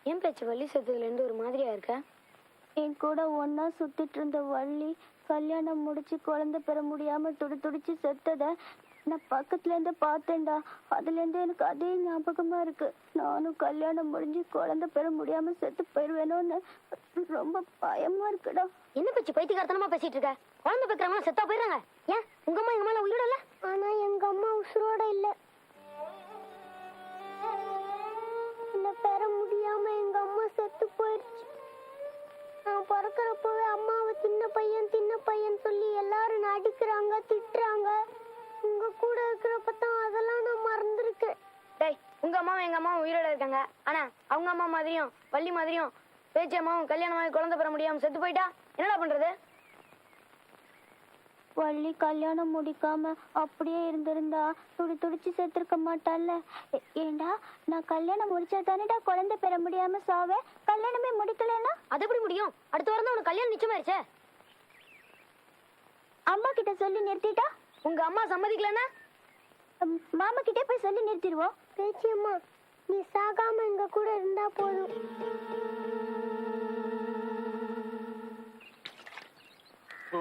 ஏன் பேச்சு வள்ளி செத்ததுல இருந்து ஒரு மாதிரியா இருக்க? என் கூட ஒன்னா சுத்திட்டு இருந்த வள்ளி கல்யாணம் முடிச்சு குழந்தை பெற முடியாம துடிச்சு செத்தத நான் பக்கத்துல இருந்து பார்த்தேன்டா. அதுல இருந்து எனக்கு அதே ஞாபகமா இருக்கு. நானும் கல்யாணம் முடிஞ்சு குழந்தை பெற முடியாம செத்து போயிருவேணும்னு ரொம்ப பயமா இருக்குடா. என்ன பேச்சு பைத்தியக்காரத்தனமா பேசிட்டு இருக்க? குழந்தை பெக்கிறவங்க செத்தா போயிடுறாங்க. ஏன் உங்க அம்மா எங்க மேல உயிரோட இல்ல? ஆனா எங்க அம்மா உசுரோட இல்ல. என்ன பெற முடியாம எங்க அம்மா செத்து போயிடுச்சு. நான் பிறக்கிறப்பவே அம்மாவை சின்ன பையன் சொல்லி எல்லாரும் அடிக்கிறாங்க, திட்டுறாங்க. உங்க கூட இருக்கிறப்பதான் அதெல்லாம் நான் மறந்துருக்கேன். டேய், உங்க அம்மாவும் எங்க அம்மாவும் உயிரோட இருக்காங்க. ஆனா அவங்க அம்மா மாதிரியும் வள்ளி மாதிரியும் பேச்சு அம்மாவும் கல்யாணமாகி குழந்தை பெற முடியாம செத்து போயிட்டா என்னடா பண்றது? வள்ளி கல்யாணம் முடிக்காம அப்படியே இருந்திருந்தா துடிச்சு செத்துருக்க மாட்டாள்ல. ஏண்டா நான் கல்யாணம் முடிச்சா தானேடா குழந்தை பெற முடியாம சாவேன். கல்யாணமே முடிக்கலன்னா அது எப்படி முடியும்? அடுத்த வாரம் தான் உனக்கு கல்யாணம் நிச்சயமாயிருச்சே. அம்மா கிட்ட சொல்லி நிறுத்திட்டா? உங்க அம்மா சம்மதிக்கலன்னா மாமா கிட்டே போய் சொல்லி நிறுத்திடுவோம். பேச்சி அம்மா, நீ சாகாம எங்க கூட இருந்தா போதும். ஓ,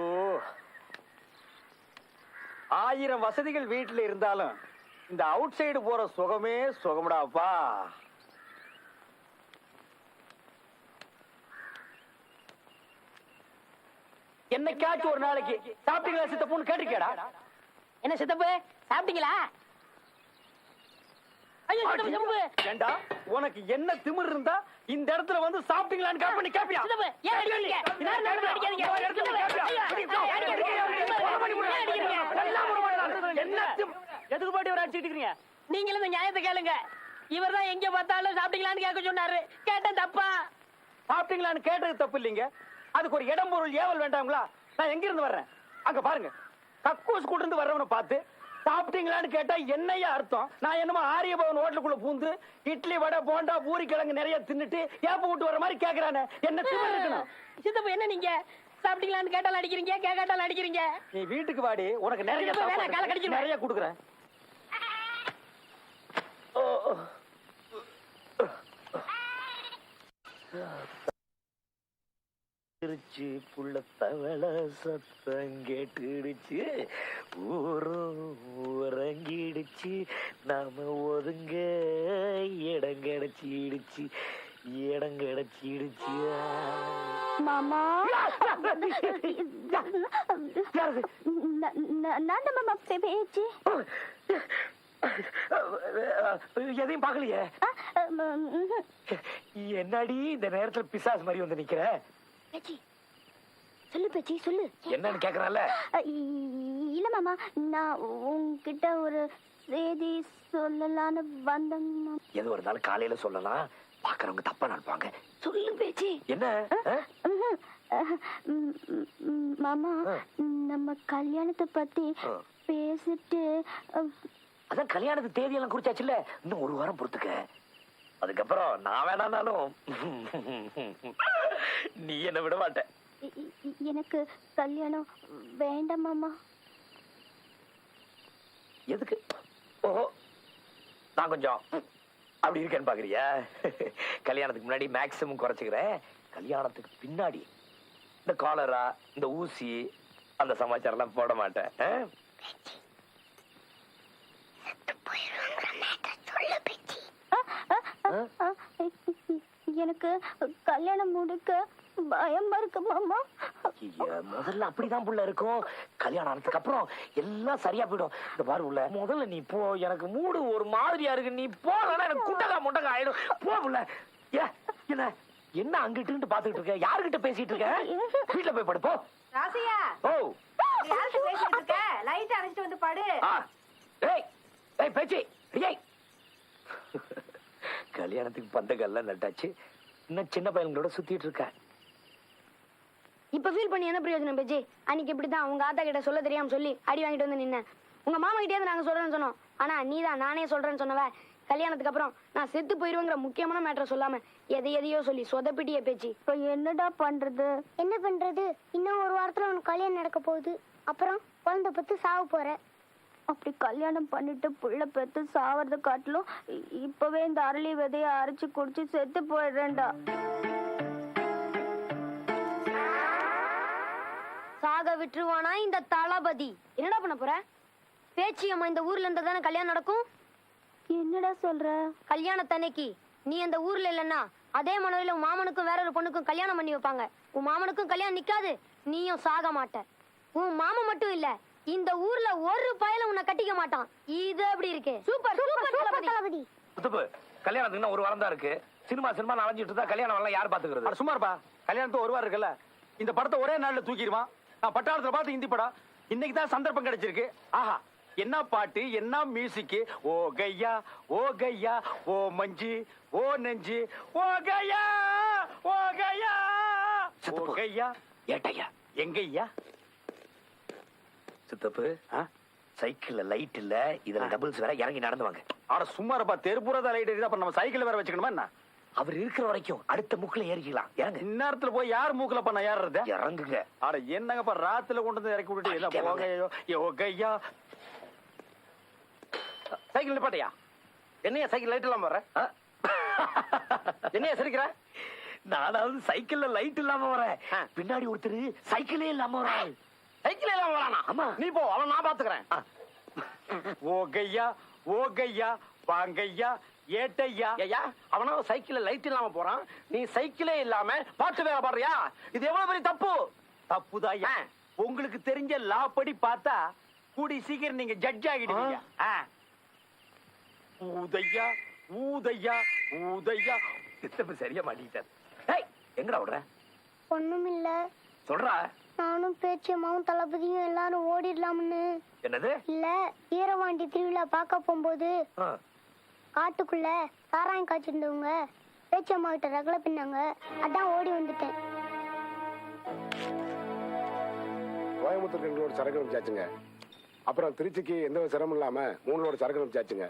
1000 வசதிகள் வீட்டுல இருந்தாலும் இந்த அவுட் சைடு போற சுகமே சுகம்டாப்பா. என்னைக்காச்சும் ஒரு நாளைக்கு சாப்பிட்டீங்களா சித்தப்புன்னு கேட்டிருக்கேடா. என்ன சித்தப்பு சாப்பிட்டீங்களா? ஏண்டா உனக்கு என்ன திமிர் இருந்தா இந்த இடத்துல வந்து சாப்பிட்டீங்களான்னு கேப் பண்ணி கேப்பியா? எதுக்கு போட்டு ஒரு அடிச்சுட்டு இருக்கீங்க? நீங்களும் இந்த நியாயத்தை கேளுங்க. இவர் தான் எங்க பார்த்தாலும் சாப்பிட்டீங்களான்னு கேட்க சொன்னாரு. கேட்டேன் தப்பா? சாப்பிட்டீங்களான்னு கேட்டது தப்பு இல்லைங்க. அதுக்கு ஒரு இடம் பொருள் ஏவல் வேண்டாங்களா? நான் எங்க இருந்து வர்றேன் அங்க பாருங்க. கக்கூஸ் கூட இருந்து வர்றவனை பார்த்து சாப்பிட்டீங்களான்னு கேட்டா என்னையா அர்த்தம்? நான் என்னமோ ஆரிய பவன் ஹோட்டலுக்குள்ள பூந்து இட்லி வடை போண்டா பூரி கிழங்கு நிறைய தின்னுட்டு ஏப்ப விட்டு வர மாதிரி கேக்குறானே. என்ன திமிர் இருக்கணும்? சித்தப்பா என்ன நீங்க சாப்பிட்டீங்களான்னு கேட்டாலும் அடிக்கிறீங்க, கேட்டாலும் அடிக்கிறீங்க. நீ வீட்டுக்கு வாடி, உனக்கு நிறைய நிறைய குடுக்குறேன். திருச்சி புள்ள தவள சத்தம் கேட்டுடுச்சு, ஊரும் உறங்கிடுச்சு, நாம ஒதுங்க இடம் கிடைச்சிடுச்சு, இடம் கிடைச்சிடுச்சு. மாமா நான் மாமா பேச்சு எதையும் பாக்கலையே. என்னடி இந்த நேரத்துல பிசாசு மாதிரி வந்து நிக்கிற? பேச்சி சொல்லு, பேச்சி சொல்லு. என்னன்னு கேக்குறான்ல? இல்ல மாமா, நான் உன்கிட்ட ஒரு செய்தி சொல்லலான்னு வந்தேன். எது ஒரு நாள் காலையில சொல்லலாம், பாக்குறவங்க தப்பா நினைப்பாங்க. சொல்லு பேச்சி. என்ன மாமா, நம்ம கல்யாணத்தை பத்தி பேசிட்டு அதான் கல்யாணத்துக்கு தேதியெல்லாம் குறிச்சாச்சுல்ல. இன்னும் ஒரு வாரம் பொறுத்துக்க. அதுக்கப்புறம் நான் வேணானாலும் நீ என்ன விட மாட்ட. எனக்கு கல்யாணம் வேண்டாம் மாமா. எதுக்கு? ஓஹோ, நான் கொஞ்சம் அப்படி இருக்கேன்னு பாக்குறியா? கல்யாணத்துக்கு முன்னாடி மேக்சிமம் குறைச்சுக்கிறேன். கல்யாணத்துக்கு பின்னாடி இந்த காலரா, இந்த ஊசி, அந்த சமாச்சாரம் எல்லாம் போட மாட்டேன். எனக்கு கல்யாணம் முடிக்க பயமா இருக்கு மாமா. முதல்ல அப்படிதான் புள்ள இருக்கும். கல்யாணம் ஆனதுக்கு அப்புறம் எல்லாம் சரியா போயிடும். இந்த பாரு உள்ள, முதல்ல நீ போ. எனக்கு மூடு ஒரு மாதிரியா இருக்கு. நீ போனா எனக்கு குண்டகா முண்டகா ஆயிடும். போ புள்ள. என்ன என்ன அங்கிட்டு பாத்துக்கிட்டு இருக்க? யாருகிட்ட பேசிட்டு இருக்க? வீட்டுல போய் படுப்போ. ராசியா, ஓ யார்கிட்ட பேசிட்டு இருக்க? லைட் அணைச்சிட்டு வந்து படு. ஏய் ஏய் பேச்சி, ஏய். கல்யாணத்துக்கு பந்தங்கள்லாம் நட்டாச்சு. இன்னும் சின்ன பையன்களோட சுத்திட்டு இருக்க. இப்ப ஃபீல் பண்ணி என்ன பிரயோஜனம் பேச்சு? அன்னைக்கு இப்படிதான் உங்க ஆத்தா கிட்ட சொல்ல தெரியாம சொல்லி அடி வாங்கிட்டு வந்து நின்ன. உங்க மாமா கிட்டே நாங்க சொல்றேன்னு சொன்னோம். ஆனா நீதான் நானே சொல்றேன்னு சொன்னவ. கல்யாணத்துக்கு அப்புறம் நான் செத்து போயிருவேங்கிற முக்கியமான மேட்டரை சொல்லாம எதையோ சொல்லி சொதப்பிட்டிய பேச்சு. இப்ப என்னடா பண்றது? என்ன பண்றது? இன்னும் ஒரு வாரத்துல உனக்கு கல்யாணம் நடக்க போகுது. அப்புறம் குழந்தை பத்து சாவ போற. அப்படி கல்யாணம் பண்ணிட்டு புள்ள பெத்து சாவறத காட்டிலும் இப்பவே இந்த அரளி விதைய அரைச்சு குடிச்சு செத்து போயிடுறேன்டா. சாக விட்டுருவானா இந்த தளபதி? என்னடா பண்ண போற? பேச்சியம்மா இந்த ஊர்ல இருந்தா தானே கல்யாணம் நடக்கும். என்னடா சொல்ற? கல்யாணத்தன்னைக்கு நீ அந்த ஊர்ல இல்லன்னா அதே மனதில உன் மாமனுக்கும் வேற ஒரு பொண்ணுக்கும் கல்யாணம் பண்ணி வைப்பாங்க. உன் மாமனுக்கும் கல்யாணம் நிக்காது, நீயும் சாக மாட்ட. உன் மாமன் மட்டும் இல்ல, இந்த ஊர்ல ஒரு பயல உன்னை கட்டிக்க மாட்டான். இது எப்படி இருக்கு? சூப்பர் சூப்பர் தளபதி. சித்தப்பு, கல்யாணத்துக்கு இன்னும் ஒரு வாரம் தான் இருக்கு. சினிமா அலைஞ்சிட்டு இருந்தா கல்யாணம் எல்லாம் யார் பாத்துக்கிறது? அட சும்மா இருப்பா, கல்யாணத்துக்கு ஒரு வாரம் இருக்குல்ல. இந்த படத்தை ஒரே நாள்ல தூக்கிடுவான். நான் பட்டாளத்துல பார்த்து ஹிந்தி படம், இன்னைக்கு தான் சந்தர்ப்பம் கிடைச்சிருக்கு. ஆஹா, என்ன பாட்டு, என்ன மியூசிக்! ஓ கையா ஓ கையா ஓ மஞ்சி ஓ நெஞ்சி ஓ கையா ஓ கையா ஓ கையா. ஏட்டையா எங்கய்யா? சித்தப்பு, சைக்கிள்ல லைட் இல்ல, இதுல டபுள்ஸ் வேற, இறங்கி நடந்து வாங்க. ஆட சும்மா இருப்பா, தெருப்புறதா லைட் எரியுது. அப்ப நம்ம சைக்கிள் வேற வச்சுக்கணுமா என்ன? அவர் இருக்கிற வரைக்கும் அடுத்த முக்குல ஏறிக்கலாம். இறங்கு. இந்நேரத்துல போய் யார் மூக்கல பண்ண ஏறுறது? இறங்குங்க. ஆட என்னங்கப்பா, ராத்துல கொண்டு வந்து இறக்கி விட்டுட்டு என்ன போகையோ ஓ கையா. சைக்கிள் நிப்பாட்டியா? என்னையா சைக்கிள் லைட் இல்லாம வர? என்னையா சிரிக்கிற? நானாவது சைக்கிள்ல லைட் இல்லாம வரேன், பின்னாடி ஒருத்தர் சைக்கிளே இல்லாம வரேன். சைக்கிள் இல்லாம வரானா? ஆமா. நீ போ, அவன் நான் பாத்துக்கிறேன். ஓ கையா ஓ கையா வாங்கய்யா ஏட்டையா. ஐயா, அவனா சைக்கிள்ல லைட் இல்லாம போறான், நீ சைக்கிளே இல்லாம பாட்டு வேற பாடுறியா? இது எவ்வளவு பெரிய தப்பு! தப்புதாயா? உங்களுக்கு தெரிஞ்ச லா படி பார்த்தா கூடி சீக்கிரம் நீங்க ஜட்ஜ் ஆகிடுவீங்க. ஊதையா ஊதையா ஊதையா. சித்தப்பு சரியா மாட்டிக்கிட்டார். ஏய், எங்கடா விடுற? ஒண்ணுமில்ல, சொல்றா. நானும் பேச்சியம்மாவும் தளபதியும் எல்லாரும் ஓடிடலாம்னு. என்னது? இல்ல, வீரவாண்டி திருவிழா பார்க்க போகும்போது காட்டுக்குள்ள சாராயம் காய்ச்சிருந்தவங்க பேச்சியம்மா கிட்ட ரகலை பின்னாங்க, அதான் ஓடி வந்துட்டேன். கோயம்புத்தூருக்கு 2 லோடு சரக்கு அனுப்பிச்சாச்சுங்க. அப்புறம் திருச்சிக்கு எந்த ஒரு சிரமம் இல்லாம 3 லோடு சரக்கு அனுப்பிச்சாச்சுங்க.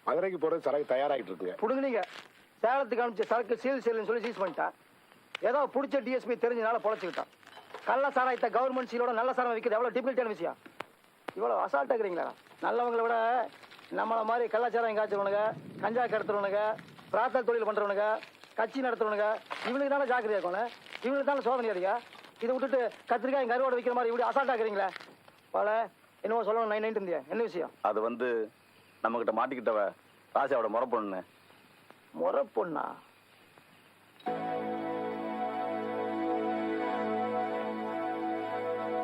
மதுரைக்கு போறது சரக்கு தயாராகிட்டு இருக்குங்க. புடுங்குனீங்க. சேலத்துக்கு அனுப்பிச்ச சரக்கு சீல்னு சொல்லி சீஸ் பண்ணிட்டா. ஏதோ புடிச்ச டிஎஸ்பி தெரிஞ்சனால பொழைச்சுக்கிட்டான். கள்ள சாராயத்தை கவர்மெண்ட் சீலோட நல்ல சாராயம் விற்கிறது எவ்வளவு டிஃபிகல்ட்டான விஷயம். இவ்வளவு அசால்ட்டா இருக்கிறீங்களா? நல்லவங்களை விட நம்மள மாதிரி கள்ளச்சாராயம் காய்ச்சவனுங்க, கஞ்சா கடத்துறவனுங்க, பிரார்த்தல் தொழில் பண்றவனுங்க, கட்சி நடத்துறவனுங்க, இவனுக்கு தானே ஜாக்கிரதையா இருக்கணும். இவனுக்கு தானே சோதனை அதிகா. இதை விட்டுட்டு கத்திரிக்காய் கருவோட விற்கிற மாதிரி இப்படி அசால்ட்டா இருக்கிறீங்களா? பல என்னவோ சொல்லணும் நைன் இருந்தியா? என்ன விஷயம்? அது வந்து நம்ம கிட்ட மாட்டிக்கிட்டவ ராசியாவோட முறை பொண்ணு. முறை பொண்ணா?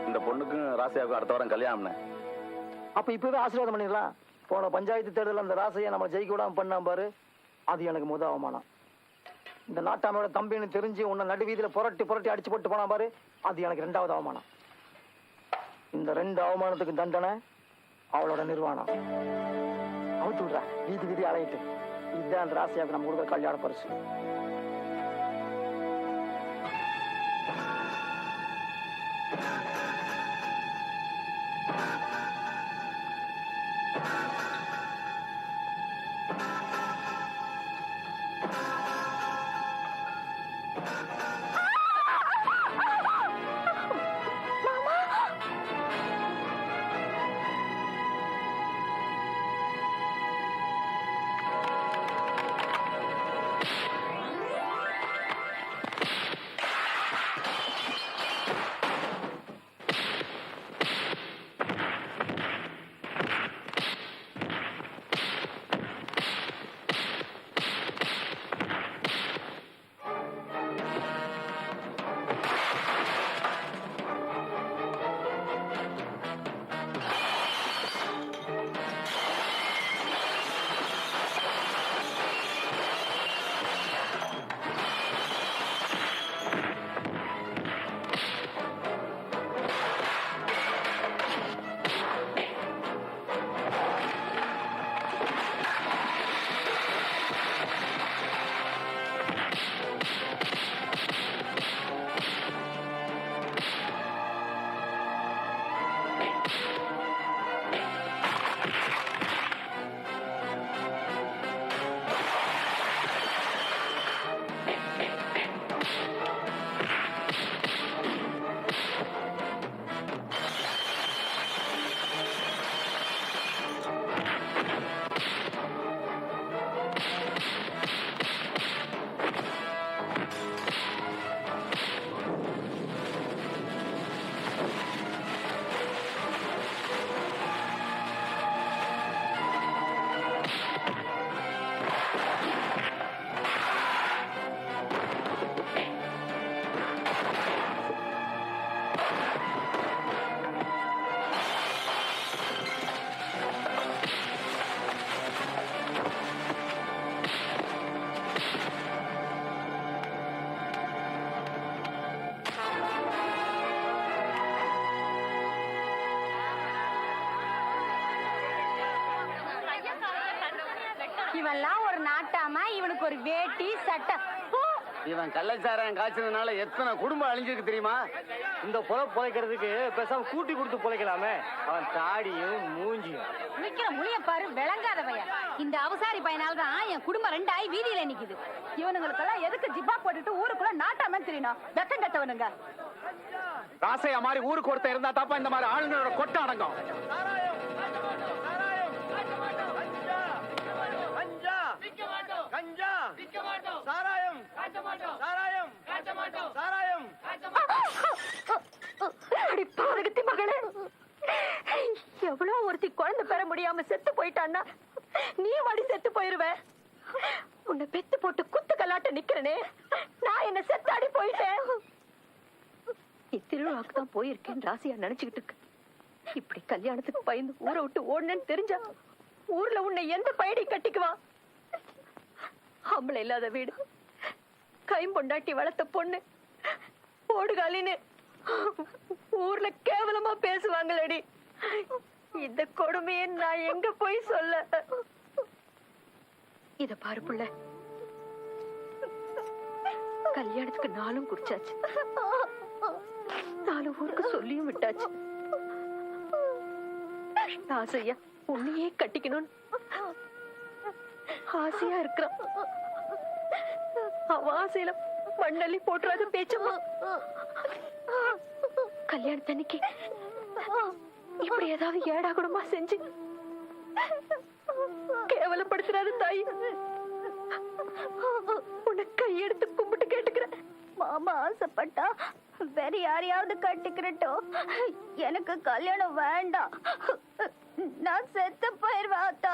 இந்த பொண்ணுக்கும் ராசியாவுக்கும் அடுத்த வாரம் கல்யாணம்னு. அப்ப இப்பவே ஆசீர்வாதம் பண்ணிடலாம். போன பஞ்சாயத்து தேர்தல் அந்த ராசையை நம்ம ஜெயிக்க விடாம பண்ணாம பாரு, அது எனக்கு முத அவமானம். இந்த நாட்டாமையோட தம்பின்னு தெரிஞ்சு உன்னை நடுவீதியில புரட்டி அடிச்சு போட்டு போனா பாரு, அது எனக்கு 2வது அவமானம். இந்த 2 அவமானத்துக்கு தண்டனை அவளோட நிர்வாணம். அவுத்து விடுறா, வீதி அலையிட்டு. இதுதான் அந்த ராசியாவுக்கு நம்ம கொடுக்குற கல்யாண பரிசு. இவன்லாம் ஒரு நாட்டாம, இவனுக்கு ஒரு வேட்டி சட்டை. போ. இவன் கள்ளச்சாராயம் காய்ச்சதுனால எத்தனை குடும்பம் அழிஞ்சிருக்கு தெரியுமா? இந்த புதைக்கிறதுக்கு பேசாம கூட்டி கொடுத்து புதைக்கலாமே. அவன் தாடியும் மூஞ்சியும் நிக்கிற முழிய பாரு, விளங்காத பையன். இந்த அவசாரி பையனால தான் என் குடும்பம் ரெண்டாயி வீதியில நிக்குது. இவனுங்களுக்கெல்லாம் எதுக்கு ஜிப்பா போட்டுட்டு ஊருக்குள்ள நாட்டாம தெரியணும்? வெக்கம் கட்டவனுங்க. ராசையா மாதிரி ஊருக்கு ஒருத்தன் இருந்தா தாப்பா இந்த மாதிரி ஆளுங்களோட கொட்ட அடங்கும். அடி பாதகத்தி மகளே, எவ்வளவு ஒருத்தி குழந்தை பெற முடியாம செத்து போயிட்டான்னா நீ மடி செத்து போயிருவ. உன்னை பெத்து போட்டு குத்து கல்லாட்ட நிக்கிறனே, நான் என்ன செத்தாடி போயிட்டேன். நீ திருவிழாக்கு தான் போயிருக்கேன் ராசியா நினைச்சுக்கிட்டு இருக்கு. இப்படி கல்யாணத்துக்கு பயந்து ஊரை விட்டு ஓடுனேன்னு தெரிஞ்சா ஊர்ல உன்னை எந்த பயடி கட்டிக்குவான்? ஆம்பளை இல்லாத வீடு, கைம்பொண்டாட்டி வளர்த்த பொண்ணு, ஓடுகாலின்னு ஊர்ல கேவலமா பேசுவாங்களடி. இந்த கொடுமையை நான் எங்க போய் சொல்ல? இத பாரு புள்ள, கல்யாணத்துக்கு நாளும் குறிச்சாச்சு, 4 ஊருக்கு சொல்லியும் விட்டாச்சு. ஆசையா உன்னையே கட்டிக்கணும்னு ஆசையா இருக்கிறான். அவ ஆசையில மண்ணள்ளி போட்டுறாத பேச்சம்மா. கல்யாணத்தன்னைக்கு இப்படி ஏதாவது ஏடா கூடமா செஞ்சு கேவலப்படுத்துறாரு தாய். உன்னை கையெடுத்து கும்பிட்டு கேட்டுக்கிறேன். மாமா ஆசைப்பட்டா வேற யாரையாவது கட்டிக்கிறட்டும், எனக்கு கல்யாணம் வேண்டாம். நான் செத்து போயிருவேன் ஆத்தா.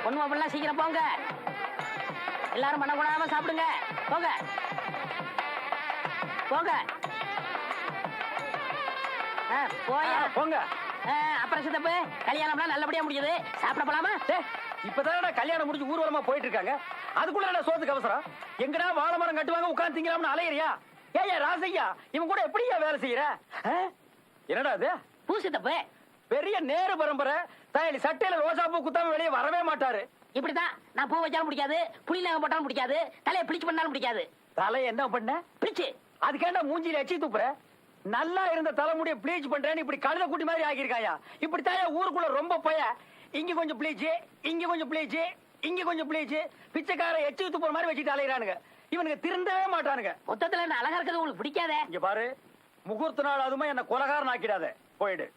பொண்ணு மாப்பிள்ளை சீக்கிரம் போங்க. எல்லாரும் பண்ண கூடாம சாப்பிடுங்க. போங்க போங்க. போயா போங்க. அப்புறம் சித்தப்பு, கல்யாணம்லாம் நல்லபடியா முடிஞ்சது. சாப்பிட போலாமா? இப்பதான் கல்யாணம் முடிஞ்சு ஊர்வலமா போயிட்டு இருக்காங்க. அதுக்குள்ள என்ன சோத்துக்கு அவசரம்? எங்கடா வாழை மரம் கட்டுவாங்க உட்கார்ந்து திங்கலாம்னு அலையறியா? ஏன் ராசையா இவன் கூட எப்படியா வேலை செய்யற? என்னடா அது? பூ சித்தப்பு பெரிய நேரு பரம்பரை. தயலி சட்டையில ரோஜா பூ குத்தாம வெளியே வரவே மாட்டாரு. இப்படிதான். நான் பூ வச்சாலும் பிடிக்காது, புளியில போட்டாலும் பிடிக்காது, தலையை பிடிச்சு பண்ணாலும் பிடிக்காது. தலையை என்ன பண்ண? பிடிச்சு. அதுக்கேண்டா மூஞ்சில எச்சி துப்புற? நல்லா இருந்த தலைமுடிய ப்ளீச் பண்றேன்னு இப்படி கழுத குட்டி மாதிரி ஆகியிருக்காயா? இப்படி தாயா ஊருக்குள்ள ரொம்ப பய. இங்க கொஞ்சம் ப்ளீச், இங்க கொஞ்சம் ப்ளீச், இங்க கொஞ்சம் ப்ளீச், பிச்சைக்கார எச்சி துப்புற மாதிரி வச்சுட்டு அலையிறானுங்க. இவனுக்கு திருந்தவே மாட்டானுங்க. மொத்தத்துல என்ன அழகா இருக்கிறது உங்களுக்கு பிடிக்காதே? இங்க பாரு, முகூர்த்த நாள் அதுமா என்ன கொலகாரன் ஆக்கிடாத. போயிடு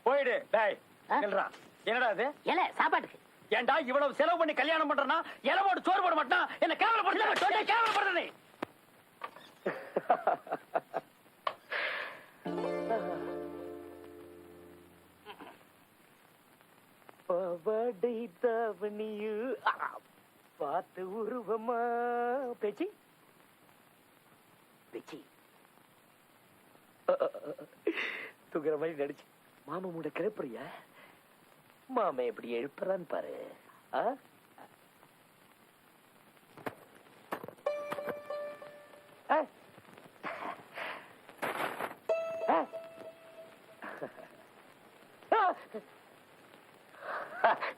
போயிடு. டேய் நில்றா. என்னடா அது? ஏல சாப்பாட்டுக்கு. ஏன்டா இவ்வளவு செலவு பண்ணி கல்யாணம் பண்றனா? இலை போட்டு சோறு போட மாட்டான். என்ன கேவலப்படுத்த கேவலப்படுத்த நீ. பவடை தாவணியு பார்த்து உருவமா பேச்சி பேச்சி தூங்குற மாதிரி நடிச்சு மாமூட கிளப்புறியா? மாமா எப்படி எழுப்புறான்னு பாரு.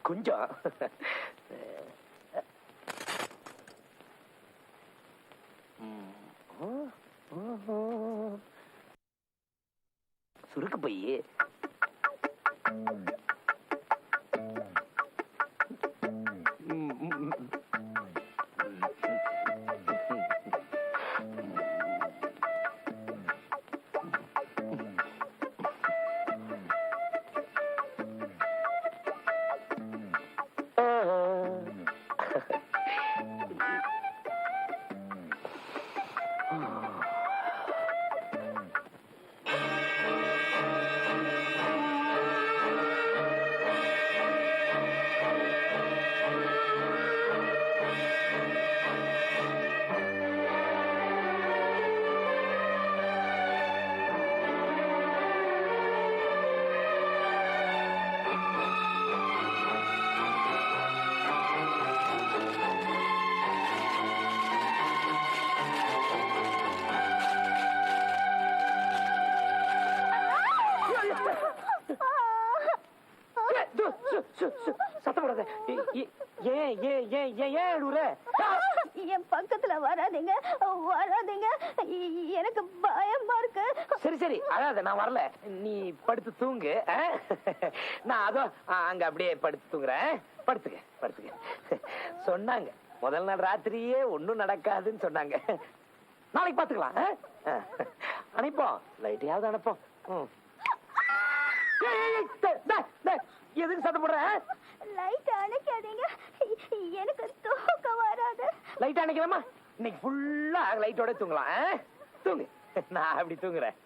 கொஞ்சம் சுருக்கு போய் சத்தப்படாத. ஏன் ஏன் ஏன் ஏன் ஏன் அழுவுற? என் பக்கத்துல வராதீங்க வராதீங்க, எனக்கு பயமா இருக்கு. சரி சரி அழாத, நான் வரல. நீ படுத்து தூங்கு. நான் அதோ அங்க அப்படியே படுத்து தூங்குறேன். படுத்துக்க படுத்துக்க. சொன்னாங்க முதல் நாள் ராத்திரியே ஒண்ணும் நடக்காதுன்னு சொன்னாங்க. நாளைக்கு பாத்துக்கலாம். அனுப்போம், லைட்டையாவது அனுப்போம். எதுக்கு சத்தம் போடுற? லைட் அணைக்காதீங்க, எனக்கு தூக்கம் வராது. லைட் அணைக்கலாமா? இன்னைக்கு ஃபுல்லா லைட்டோட தூங்கலாம். தூங்கு, நான் அப்படி தூங்குறேன்.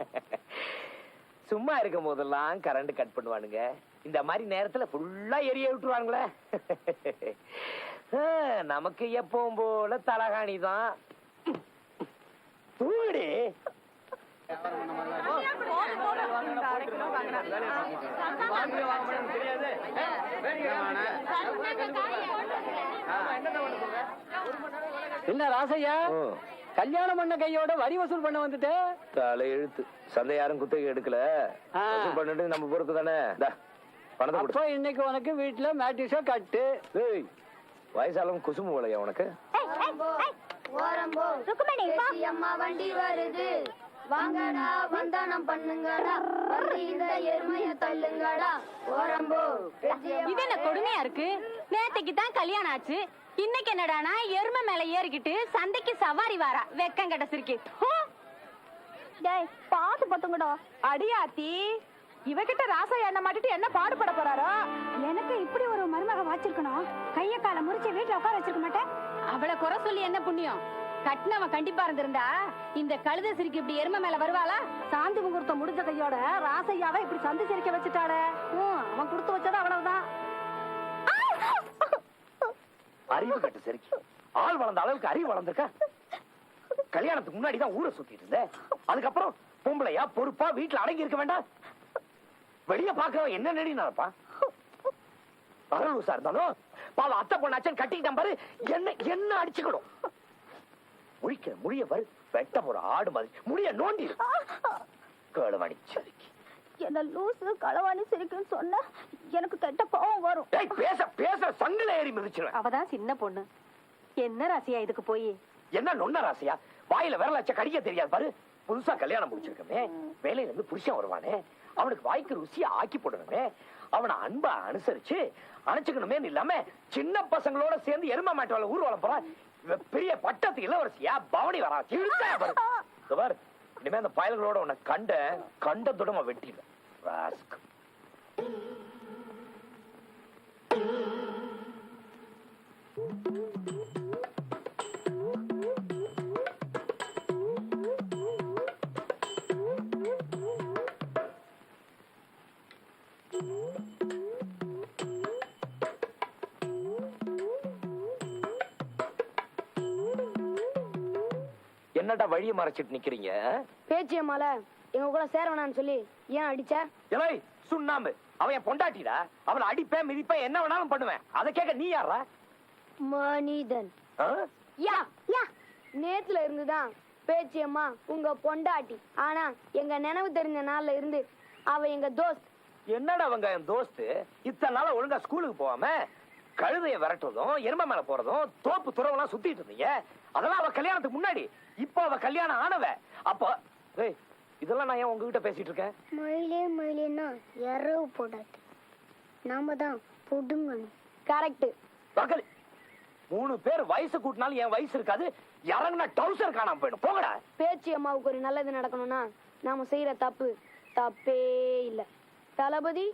சும்மா இருக்கும் போதெல்லாம் கரண்ட் கட் பண்ணுவானுங்க, இந்த மாதிரி நேரத்துல ஃபுல்லா எரிய விட்டுருவானுங்களே. நமக்கு எப்பவும் போல தலகாணி தான். தூடி என்ன ராசையா, கல்யாணம் பண்ண கையோட வரி வசூல் பண்ண வந்துட்டு? தலை எழுத்து. சந்தை யாரும் குத்தகை எடுக்கல, வசூல் பண்ணிட்டு நம்ம பொறுப்பு தானே. பணத்தை அப்போ இன்னைக்கு உனக்கு வீட்டுல மேட்டிஸோ கட்டு. வயசாலும் குசும்பு போலையா உனக்கு? அம்மா வண்டி வருது, வாங்கடா வந்தானம் பண்ணுங்கடா, இந்த எருமைய தள்ளுங்கடா. ஓரம்போ இது என்ன கொடுமையா இருக்கு? நேத்தைக்கு தான் கல்யாணம் ஆச்சு, இன்னைக்கு என்னடானா எருமை மேல ஏறிக்கிட்டு சந்தைக்கு சவாரி வாரா. வெக்கம் கட்ட சிரிக்கி. டேய் பாத்து பத்துங்கடா. அடியாத்தி, இவகிட்ட ராசா என்ன மாட்டிட்டு என்ன பாடுபட போறாரோ. எனக்கு இப்படி ஒரு மருமக வாச்சிருக்கணும். கைய கால முறிச்சு வீட்டுல உட்கார வச்சிருக்க மாட்டேன். அவளை குறை சொல்லி என்ன புண்ணியம்? கட்டினவன் கண்டிப்பா இருந்திருந்தா இந்த கழுத சிரிக்கு இப்படி எருமை மேல வருவாளா? சாந்தி முகூர்த்தம் முடிஞ்ச கையோட ராசையாவை இப்படி சந்தி சிரிக்க வச்சுட்டாளே. அவன் கொடுத்து வச்சது அவ்வளவுதான். அறிவு கட்டு சரிக்கு ஆள் வளர்ந்த அளவுக்கு அறிவு வளர்ந்திருக்க. கல்யாணத்துக்கு முன்னாடிதான் ஊரை சுத்திட்டு இருந்த, அதுக்கப்புறம் பொம்பளையா பொறுப்பா வீட்டுல அடங்கி இருக்க வேண்டாம். வெளிய பாக்குறவன் என்ன நடி நடப்பா? பரலூசா இருந்தாலும் பாவம் அத்தை பொண்ணாச்சன் கட்டிக்கிட்டான் பாரு, என்ன என்ன அடிச்சுக்கணும். முழிக்கிற முடிய பாரு, வெட்ட போற ஆடு மாதிரி முடிய நோண்டி களவாணி சரிக்கு. என்ன லூசு களவாணி சிரிக்குன்னு சொன்ன எனக்கு கெட்ட கோவம் வரும். பேச பேச சங்கில ஏறி மிதிச்சிருவேன். அவதான் சின்ன பொண்ணு, என்ன ராசியா இதுக்கு போய்? என்ன நொன்ன ராசியா? வாயில விரல வச்ச கடிக்க தெரியாது பாரு. புதுசா கல்யாணம் முடிச்சிருக்கமே, வேலையில இருந்து புருஷன் வருவானே, அவனுக்கு வாய்க்கு ருசியா ஆக்கி போடணுமே, அவனை அன்பா அனுசரிச்சு அணைச்சுக்கணுமே இல்லாம சின்ன பசங்களோட சேர்ந்து எருமை மாட்டு ஊர்வலம் போறா. பெரிய பட்டத்து இளவரசியா பவனி வரா. இனிமே அந்த பயல்களோட உன்னை கண்டதுடமா வெட்டிடுவேன். என்னடா வழிய மறைச்சிட்டு நிக்கிறீங்க? பேச்சியம்மால எங்க கூட சேர வேணான்னு சொல்லி ஏன் அடிச்ச? எலை சுண்ணாம்பு, அவன் பொண்டாட்டிடா. அவளை அடிப்பேன் மிதிப்பேன் என்ன வேணாலும் பண்ணுவேன். அதை கேட்க நீ யாரா? மனிதன். யா யா நேத்துல இருந்துதான் பேச்சியம்மா உங்க பொண்டாட்டி. ஆனா எங்க நினைவு தெரிஞ்ச நாள்ல இருந்து அவ எங்க தோஸ்த். என்னடா அவங்க என் தோஸ்து? இத்தனை நாளா ஒழுங்கா ஸ்கூலுக்கு போகாம கழுதைய விரட்டுறதும் எருமை மேல போறதும் தோப்பு துறவெல்லாம் சுத்திட்டு இருந்தீங்க. அதெல்லாம் அவ கல்யாணத்துக்கு முன்னாடி. இப்ப அவ கல்யாணம் ஆனவ. அப்ப இதெல்லாம் நான் ஏன் உங்ககிட்ட பேசிட்டு இருக்கேன்? மயிலே மயிலேன்னா எறவு போடாது, நாம தான் பொடுங்கணும். கரெக்ட். பகல் 3 பேர் வயசு கூட்டினாலும் என் வயசு இருக்காது. இறங்குனா டவுசர் காணாம போயிடும். போகடா. பேச்சியம்மாவுக்கு ஒரு நல்லது நடக்கணும்னா நாம செய்யற தப்பு தப்பே இல்ல. தளபதி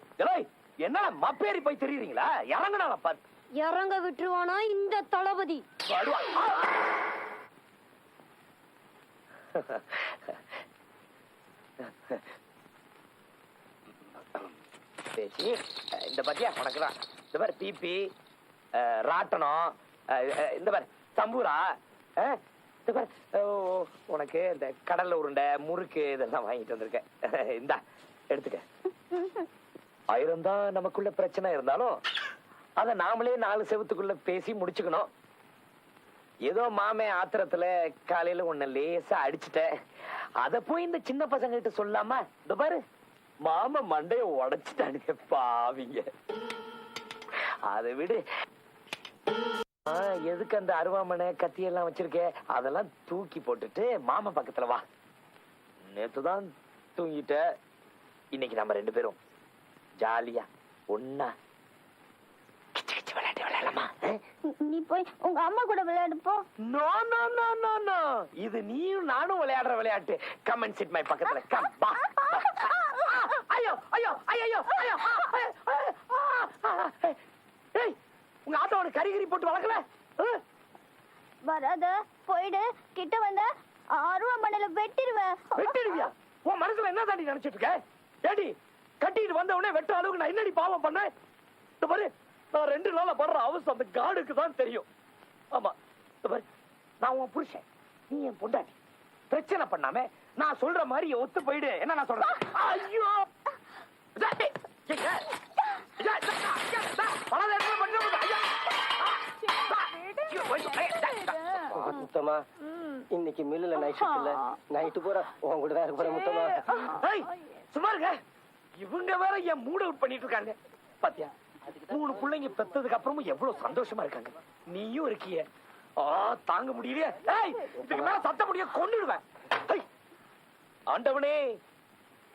என்ன மப்பேறி போய் தெரியுறீங்களா? இறங்குனா பாத்து இறங்க விட்டுருவானா இந்த தளபதி? பேசி இந்த பத்தியா உனக்குதான். இந்த மாதிரி பிபி ராட்டனம், இந்த மாதிரி தம்பூரா, இந்த மாதிரி உனக்கு இந்த கடல்ல உருண்டை முறுக்கு இதெல்லாம் வாங்கிட்டு வந்திருக்கேன். இந்தா எடுத்துக்க. 1000 தான் நமக்குள்ள பிரச்சனை இருந்தாலும் அத நாமளே 4 செவத்துக்குள்ள பேசி முடிச்சுக்கணும். ஏதோ மாமே ஆத்திரத்துல காலையில உன்னை லேசா அடிச்சுட்ட, அத போய் இந்த சின்ன பசங்க கிட்ட சொல்லாமா? இந்த பாரு மாமா மண்டைய உடைச்சிட்டானுங்க பாவிங்க. அதை விடு. எதுக்கு அந்த அருவாமனை கத்தியெல்லாம் வச்சிருக்கே? அதெல்லாம் தூக்கி போட்டுட்டு மாமா பக்கத்துல வா. நேத்துதான் தூங்கிட்ட. இன்னைக்கு நம்ம 2 பேரும் ஜாலியா ஒன்னா விளையாட்டு விளையாடலாமா? நீ போய் உங்க அம்மா கூட விளையாடு போ. No no no no no, இது நீயும் நானும் விளையாடுற விளையாட்டு. கம் அண்ட் சிட் மை பக்கத்துல. கம் வா. ஐயோ ஐயோ ஐயோ ஐயோ. ஏய், உங்க ஆட்டோ ஒரு கறிகறி போட்டு வளர்க்கல. வராத, போயிடு. கிட்ட வந்த அருவாமனையில வெட்டிடுவேன். வெட்டிடுவியா? உன் மனசுல என்ன தாண்டி நினைச்சிட்டு இருக்க? ஏடி, கட்டிட்டு வந்த உடனே வெட்ட அளவுக்கு நான் என்னடி பாவம் பண்ணேன்? இந்த பாரு, நான் 2 நாளா படுற அவசரம் அந்த காடுக்கு தான் தெரியும். ஆமா, இந்த பாரு, நான் உன் புருஷன், நீ என் பொண்டாட்டி. பிரச்சனை பண்ணாம நான் சொல்ற மாதிரி ஒத்து போயிடு. என்ன நான் சொல்றேன்? ஐயோ, முத்தமா, இன்னைக்கு மில்லுல நைட் ஷிஃப்ட் இல்ல. நைட்டு பூரா உன் கூட தான் இருக்க போறேன் முத்தமா. சும்மா இருக்க. இவங்க வேற என் மூட் அவுட் பண்ணிட்டு இருக்காங்க. பாத்தியா, 3 பிள்ளைங்க பெத்ததுக்கு அப்புறமும் எவ்வளவு சந்தோஷமா இருக்காங்க. நீயும் இருக்கிய. தாங்க முடியலையே. இதுக்கு மேல சத்த முடிய கொன்னுடுவேன். ஆண்டவனே,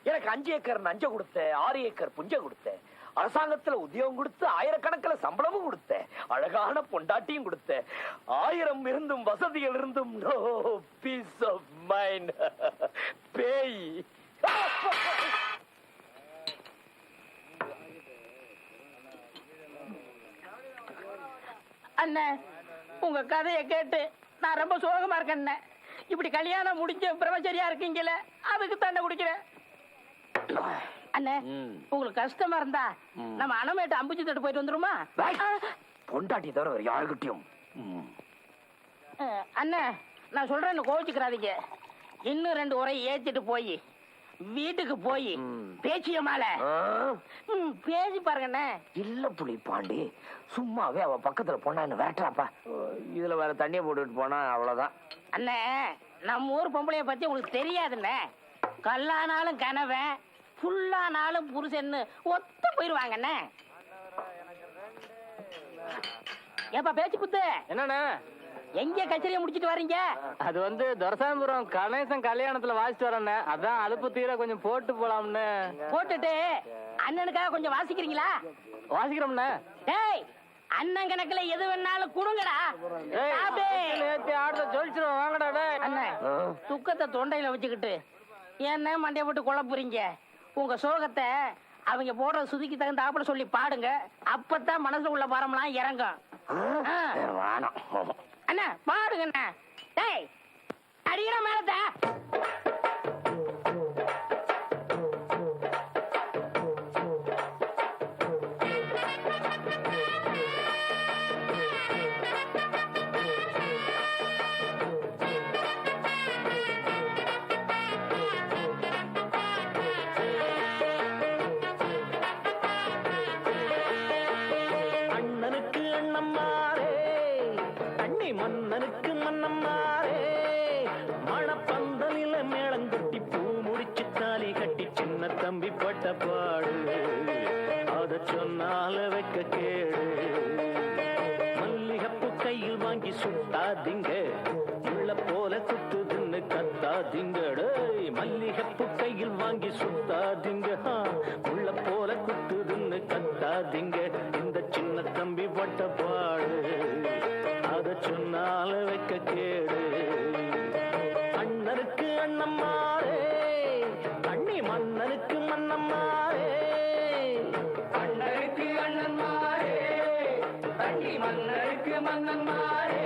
எனக்கு 5 ஏக்கர் நஞ்ச கொடுத்த, 6 ஏக்கர் புஞ்ச கொடுத்த, அரசாங்கத்துல உத்தியோகம் கொடுத்து, ஆயிரக்கணக்கில் சம்பளமும் கொடுத்த, அழகான பொண்டாட்டியும் கொடுத்த, 1000 இருந்தும் வசதிகள் இருந்தும் நோ பீஸ் ஆஃப் மைண்ட். பேய். அண்ணன், உங்க கதையை கேட்டு நான் ரொம்ப சோகமா இருக்கேன் அண்ணன். இப்படி கல்யாணம் முடிஞ்ச பிரம்மச்சரியா இருக்கீங்களே, அதுக்கு தண்டை குடிக்கிறேன் அண்ணே. உங்களுக்கு கஷ்டமா இருந்தா நம்ம அணமேட்டு அம்புச்சி தட்டு போயிட்டு வந்துருமா? பொண்டாட்டி தவிர வேற யாருக்கிட்டையும். அண்ணே, நான் சொல்றேன்னு கோவிச்சுக்கிறாதீங்க. இன்னும் 2 உரை ஏத்திட்டு போய் வீட்டுக்கு போய் பேச்சிய மால பேசி பாருங்கண்ணே. இல்ல புலி பாண்டி, சும்மாவே அவ பக்கத்துல போனா என்ன வேட்டாப்பா. இதுல வேற தண்ணிய போட்டுட்டு போனா அவ்வளவுதான். அண்ணே, நம்ம ஊர் பொம்பளைய பத்தி உங்களுக்கு தெரியாதுண்ணே. கல்லானாலும் கனவன், புல்லானாலும் புருஷன்னு ஒத்து போயிருவாங்கண்ணே. ஏப்பா பேச்சு குத்து, என்னண்ணே? எங்க கச்சேரியை முடிச்சிட்டு வர்றீங்க? அது வந்து துரசாமிபுரம் கணேசன் கல்யாணத்துல வாசிட்டு வரேன். அதான் அலுப்பு தீர கொஞ்சம் போட்டு போலாம்னு. போட்டுட்டு அண்ணனுக்காக கொஞ்சம் வாசிக்கிறீங்களா? வாசிக்கிறோம்ண்ணே. டேய், அண்ணன் கணக்குல எது வேணாலும் கொடுங்கடா. சொல்லிச்சிருவோம் வாங்கடா. அண்ணன், துக்கத்தை தொண்டையில வச்சுக்கிட்டு என்ன மண்டைய போட்டு குழப்புறீங்க? உங்க சோகத்தை அவங்க போடுற சுதிக்கு தகுந்தாப்புல சொல்லி பாடுங்க. அப்பதான் மனசுல உள்ள பாரம்லாம் இறங்கும். அண்ணா பாடுங்க அண்ணா. டேய், அடிக்கிற மேலத்த மன்னனுக்கு மன்னம்மாரே, மணப்பந்தலில மேளங்கொட்டி பூ முடிச்சு தாலி கட்டி சின்ன தம்பி பட்ட பாடு, அத சொன்னால வைக்க கேடு. மல்லிகப்பு கையில் வாங்கி சுட்டாதீங்க, முள்ள போல குத்துதுன்னு கத்தாதீங்க. மல்லிகப்பு கையில் வாங்கி சுட்டாதீங்க, முள்ள போல குத்துதுன்னு கத்தாதீங்க. இந்த சின்ன தம்பி பட்ட பாடு, அத சொன்னால வைக்க கேடு. அண்ணனுக்கு அண்ணம்மாரே, அண்ணி மன்னனுக்கு மன்னம்மாரே. அண்ணனுக்கு அண்ணன்மாரே, அண்ணி மன்னனுக்கு மன்னன்மாரே.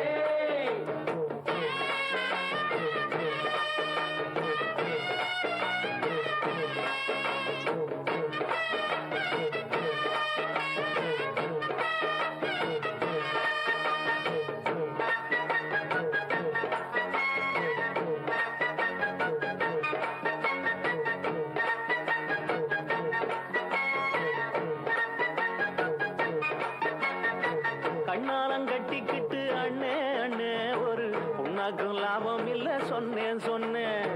கண்ணாலங்கட்டிக்கிட்டு அண்ணே அண்ணே ஒரு புண்ணாக்கும் லாபம் இல்ல சொன்னேன் சொன்னேன்.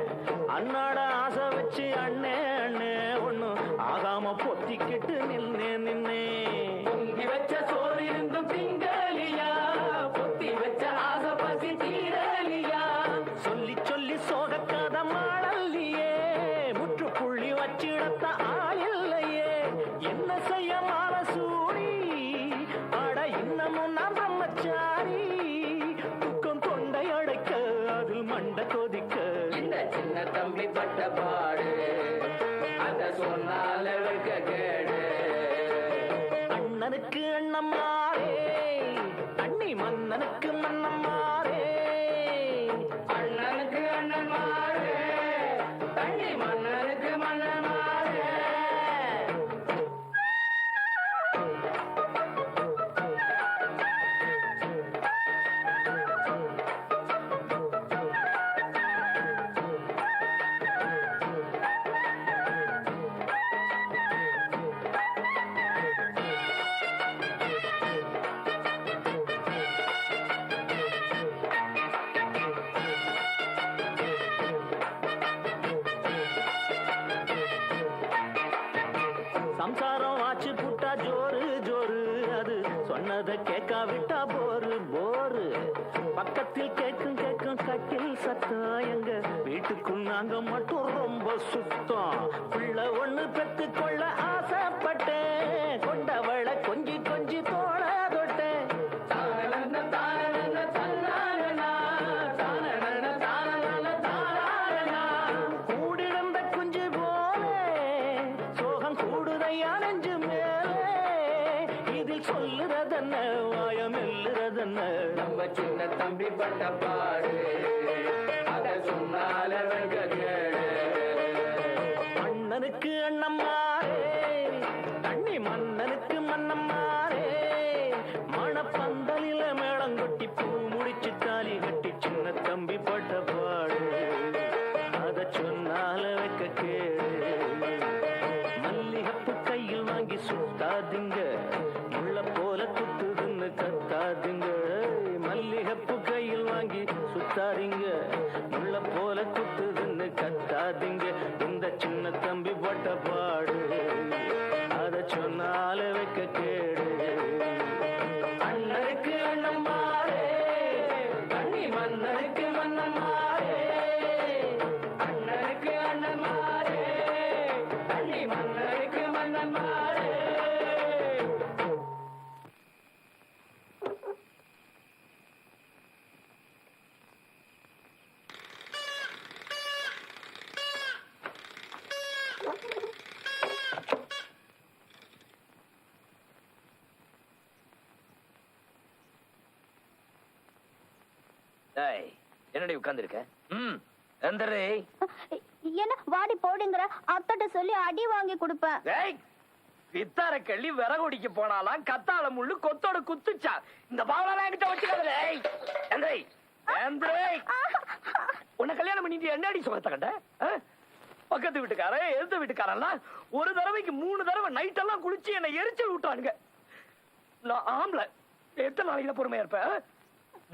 அண்ணாட ஆசை வச்சு அண்ணே அண்ணே ஒன்னும் சொல்லாம பொத்திக்கிட்டு நின்னே பொங்கி வச்ச சோறு இருந்தும் திங்கலியா பொத்தி வச்ச ஆசை பசி தீரலியா சொல்லி சொல்லி சோகக்காத மாடல்லையே முற்றுப்புள்ளி வச்சிடத்த ஆளில்லையே என்ன செய்ய மானசூரி ஆட இன்னமும் நான் பிரம்மச்சாரி துக்கம் தொண்டை அடைக்க அதில் மண்ட கொதிக்க இந்த சின்ன தம்பி பட்ட பாடு அத சொன்னால வைக்க கேடு அண்ணனுக்கு அண்ணம்மாரே அண்ணி மன்னனுக்கு மன்னம்மாரே அண்ணனுக்கு அண்ணன்மாரே அண்ணி மன்னனுக்கு மன்னன்மாரே சம்சாரம் ஆச்சு புட்டா ஜோரு ஜோரு அது சொன்னதை கேட்காவிட்டா போரு போரு பக்கத்தில் கேட்கும் கேட்கும் கட்டில் சத்தம் எங்க வீட்டுக்குள் நாங்க மட்டும் ரொம்ப சுத்தம் பிள்ளை ஒண்ணு பெத்து கொள்ள ஆசைப்பட்டேன் கொண்டவளை கொஞ்சி கொஞ்சி தோள தொட்டேன் தானன தானன தன்னானனா தானன தானன தானனா கூடிருந்த குஞ்சு போலே சோகம் கூடுதையா நெஞ்சு மேலே இதில் சொல்லுறதென்ன வாயம் எல்லுறதென்ன நம்ம சின்ன தம்பி பட்ட பாடு அத சொன்னால வெங்க கேடு அண்ணனுக்கு அண்ணம்மாரே தண்ணி மன்னனுக்கு மன்னம்மாரே மணப்பந்தலில மேளங்கொட்டி பூ முடிச்சு தாலி கட்டி சின்ன தம்பி பட்ட பாடு அத சொன்னால வைக்க கேடு மல்லிகப்பு கையில் வாங்கி சுத்தாதீங்க முள்ள போல குத்துதுன்னு கத்தாதீங்க மல்லிகப்பு கையில் வாங்கி சுத்தாதீங்க முள்ள போல குத்துதுன்னு கத்தாதீங்க இந்த சின்ன தம்பி பட்ட பாடு அத சொன்னால வைக்க கேடு அண்ணனுக்கு அண்ணம்மாரே தண்ணி மன்னனுக்கு மன்னம்மாரே அண்ணனுக்கு அண்ணன்மாரே தண்ணி மன்னனுக்கு மன்னன்மாரே என்னடி உட்கார்ந்துருக்க எந்தரே என்ன வாடி போடுங்கிற அத்தட்ட சொல்லி அடி வாங்கி கொடுப்பேன் வித்தார கள்ளி விறகுடிக்க போனாலாம் கத்தால முள்ளு கொத்தோட குத்துச்சா இந்த பாவலாம் என்கிட்ட வச்சுக்காதே உன்னை கல்யாணம் பண்ணிட்டு என்னடி சுகத்தை கண்ட பக்கத்து வீட்டுக்காரன் எழுத்த வீட்டுக்காரன்லாம் ஒரு தடவைக்கு 3 தடவை நைட் எல்லாம் குளிச்சு என்னை எரிச்சல் விட்டானுங்க நான் ஆம்பளை எத்தனை நாளைக்கு பொறுமையா இருப்பேன்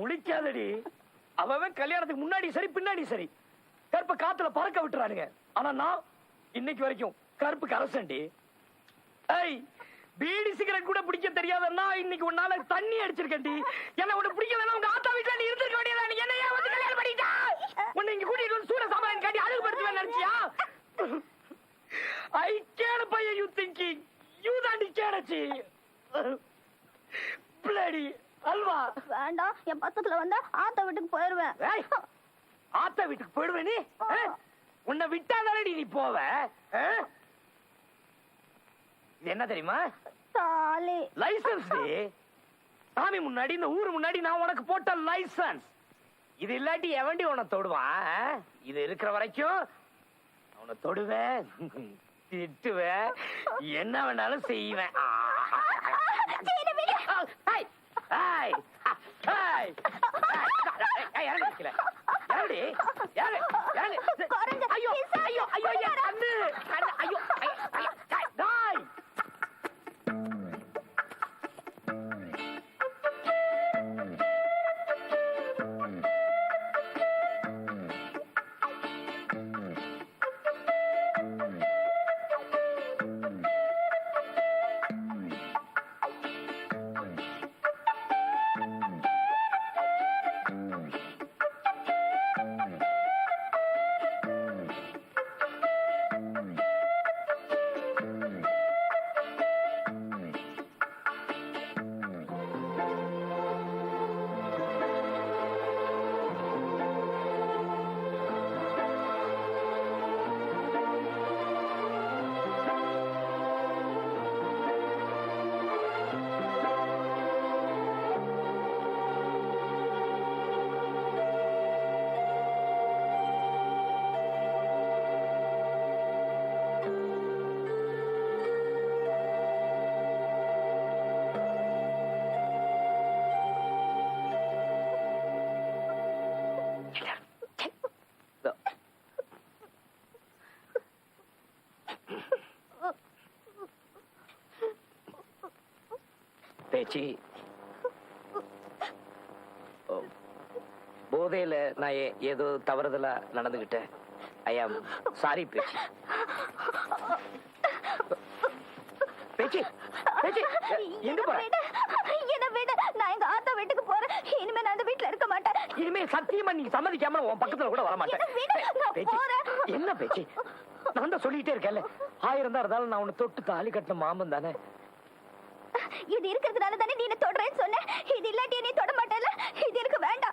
முழிக்காதடி அவன் கல்யாணத்துக்கு முன்னாடி சரி பின்னாடி சரி கருப்ப காத்துல பறக்க விட்டுறானுங்க ஆனா நான் இன்னைக்கு வரைக்கும் கருப்புக்கு அரசண்டி பீடி சிகரெட் கூட பிடிக்க தெரியாதன்னா இன்னைக்கு உன்னால தண்ணி அடிச்சிருக்கேன்டி என்ன உனக்கு பிடிக்கலன்னா உங்க ஆத்தா வீட்டுல நீ இருந்திருக்க வேண்டியதா நீ என்னையா வந்து கல்யாணம் பண்ணிட்டா உன்னை இங்க கூட்டிட்டு வந்து சூட சாமான் காட்டி அழகு படுத்துவேன் நினைச்சியா ஐ கேன பையன் யூ திங்கிங் யூ தாண்டி கேனச்சி பிளடி அல்வா வேண்டாம் என் பக்கத்துல வந்தா ஆத்த வீட்டுக்கு போயிருவேன் ஆத்தா வீட்டுக்கு போயிடுவே நீ உன்னை விட்டாதானடி நீ போவ இது என்ன தெரியுமா தாலி லைசன்ஸ் சாமி முன்னாடி இந்த ஊரு முன்னாடி நான் உனக்கு போட்ட லைசன்ஸ் இது இல்லாட்டி எவண்டி உன்னை தொடுவான் இது இருக்கிற வரைக்கும் அவனை தொடுவேன் திட்டுவேன் என்ன வேணாலும் செய்வேன் ஐயோ ஐயோ ஐயோ கண்ணு ஐயோ பேச்சு போதையில நான் ஏதோ தவறுதலா நடந்துகிட்டேன். ஐ ஆம் சாரி பேச்சு. பேச்சு பேச்சு எங்க போற? என்ன விட, நான் எங்க ஆத்தா வீட்டுக்கு போறேன். இனிமே நான் அந்த வீட்டுல இருக்க மாட்டேன். இனிமே சத்தியமா நீ சம்மதிக்காம உன் பக்கத்துல கூட வர மாட்டேன். என்ன விடு, நான் பேச்சு, போறேன். என்ன பேச்சு? நான் தான் சொல்லிட்டே இருக்கேன்ல, 1000 தான் இருந்தாலும் நான் உன்னை தொட்டு தாலி கட்டின மாமன் தானே. இது இருக்கிறதுனால தானே நீ என்ன தொடறேன்னு சொன்ன. இது இல்லாட்டி நீ தொட மாட்டேல. இது எனக்கு வேண்டாம்.